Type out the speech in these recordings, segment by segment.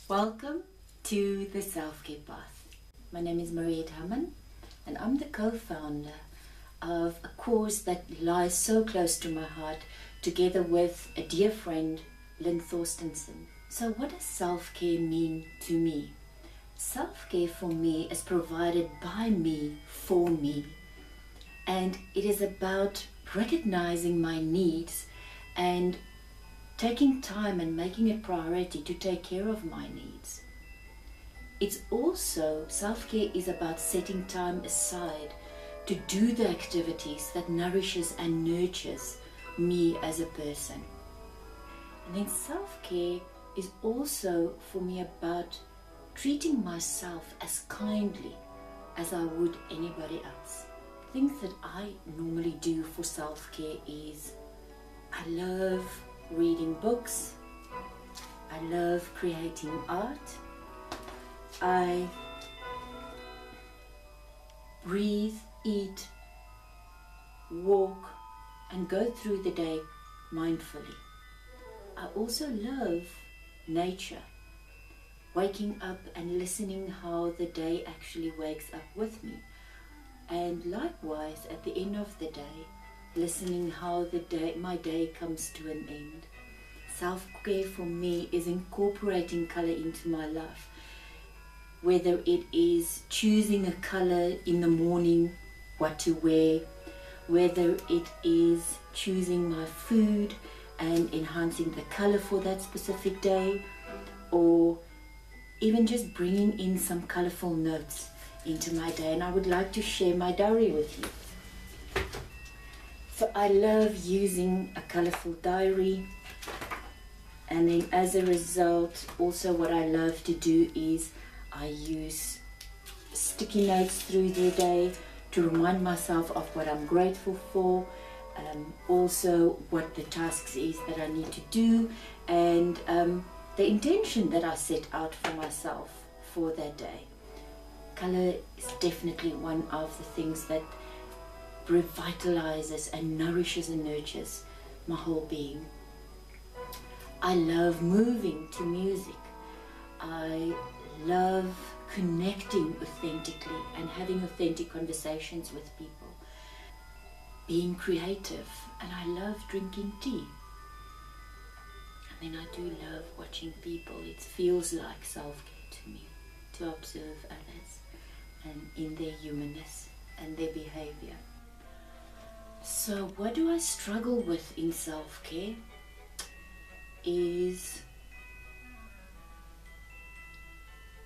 Welcome to the SelfCare Path. My name is Marihet and I'm the co-founder of a cause that lies so close to my heart, together with a dear friend, Lynn Thorstensen. So what does self-care mean to me? Self-care for me is provided by me for me. And it is about recognizing my needs and taking time and making it priority to take care of my needs. It's also, self-care is about setting time aside to do the activities that nourishes and nurtures me as a person. And then self-care is also for me about treating myself as kindly as I would anybody else. Things that I normally do for self-care is I love reading books, I love creating art, I breathe, eat, walk and go through the day mindfully. I also love nature, waking up and listening how the day actually wakes up with me, and likewise at the end of the day listening how my day comes to an end. Self-care for me is incorporating color into my life, whether it is choosing a color in the morning, what to wear, whether it is choosing my food and enhancing the color for that specific day, or even just bringing in some colorful notes into my day. And I would like to share my diary with you. So I love using a colorful diary, and then as a result also what I love to do is I use sticky notes through the day to remind myself of what I'm grateful for, also what the tasks is that I need to do, and the intention that I set out for myself for that day. Color is definitely one of the things that revitalizes and nourishes and nurtures my whole being. I love moving to music. I love connecting authentically and having authentic conversations with people. Being creative, and I love drinking tea. And then I do love watching people. It feels like self-care to me, to observe others and in their humanness and their behavior. So what do I struggle with in self-care is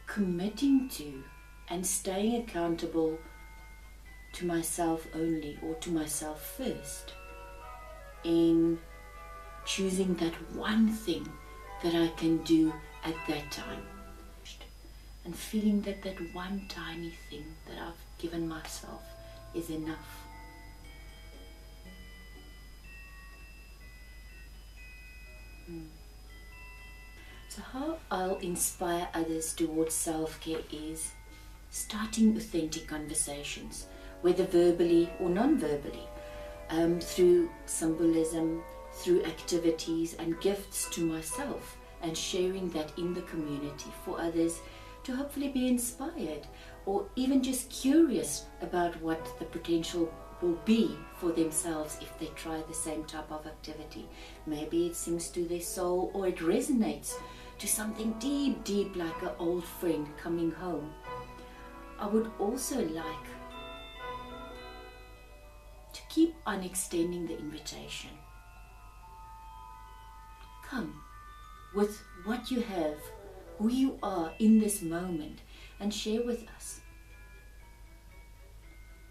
committing to and staying accountable to myself only, or to myself first, in choosing that one thing that I can do at that time, and feeling that that one tiny thing that I've given myself is enough. So how I'll inspire others towards self-care is starting authentic conversations, whether verbally or non-verbally, through symbolism, through activities and gifts to myself, and sharing that in the community for others to hopefully be inspired or even just curious about what the potential will be for themselves if they try the same type of activity. Maybe it sings to their soul, or it resonates to something deep, deep, like an old friend coming home. I would also like to keep on extending the invitation. Come with what you have, who you are in this moment, and share with us.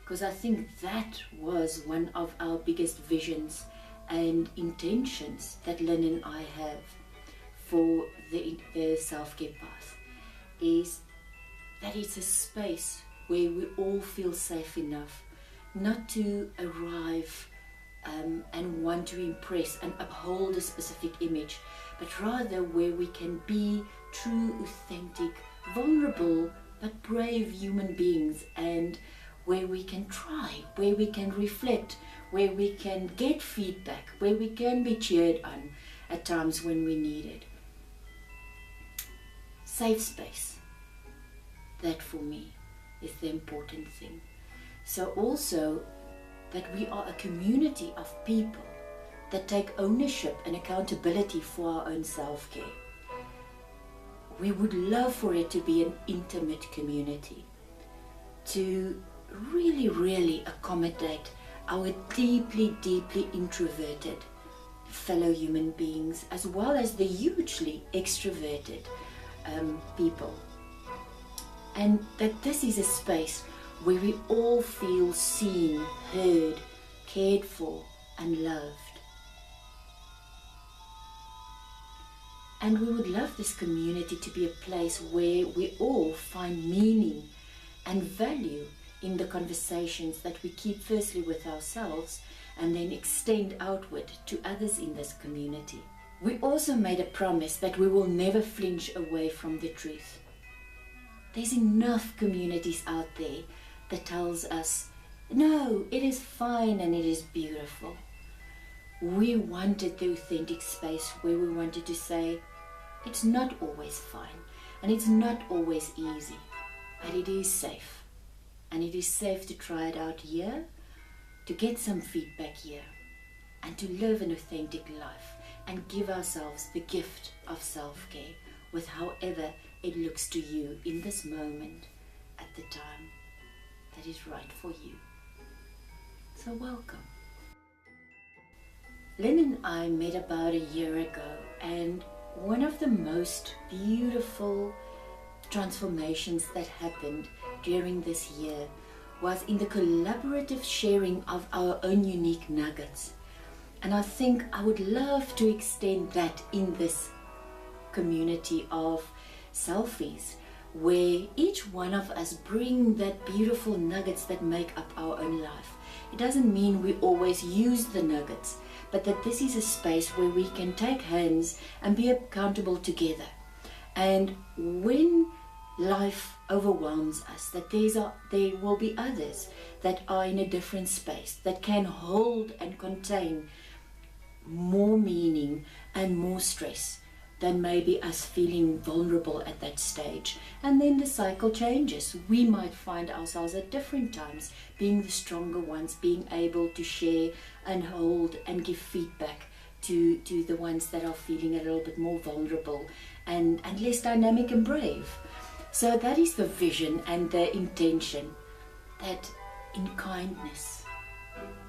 Because I think that was one of our biggest visions and intentions that Lynn and I have for the self-care path, is that it's a space where we all feel safe enough not to arrive and want to impress and uphold a specific image, but rather where we can be true, authentic, vulnerable, but brave human beings, and where we can try, where we can reflect, where we can get feedback, where we can be cheered on at times when we need it. safe space. That for me is the important thing. So also that we are a community of people that take ownership and accountability for our own self-care. We would love for it to be an intimate community, to really, really accommodate our deeply, deeply introverted fellow human beings, as well as the hugely extroverted people. And that this is a space where we all feel seen, heard, cared for, and loved. And we would love this community to be a place where we all find meaning and value in the conversations that we keep firstly with ourselves and then extend outward to others in this community. We also made a promise that we will never flinch away from the truth. There's enough communities out there that tells us, no, it is fine and it is beautiful. We wanted the authentic space where we wanted to say, it's not always fine and it's not always easy, but it is safe. And it is safe to try it out here, to get some feedback here, and to live an authentic life and give ourselves the gift of self-care with however it looks to you in this moment at the time that is right for you. So welcome. Lynn and I met about a year ago, and one of the most beautiful transformations that happened during this year was in the collaborative sharing of our own unique nuggets. And I think I would love to extend that in this community of selfies, where each one of us bring that beautiful nuggets that make up our own life. It doesn't mean we always use the nuggets, but that this is a space where we can take hands and be accountable together. And when life overwhelms us, that there will be others that are in a different space, that can hold and contain more meaning and more stress than maybe us feeling vulnerable at that stage. And then the cycle changes. We might find ourselves at different times being the stronger ones, being able to share and hold and give feedback to the ones that are feeling a little bit more vulnerable and less dynamic and brave. So that is the vision and the intention, that in kindness,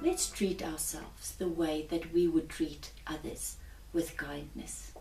let's treat ourselves the way that we would treat others, with kindness.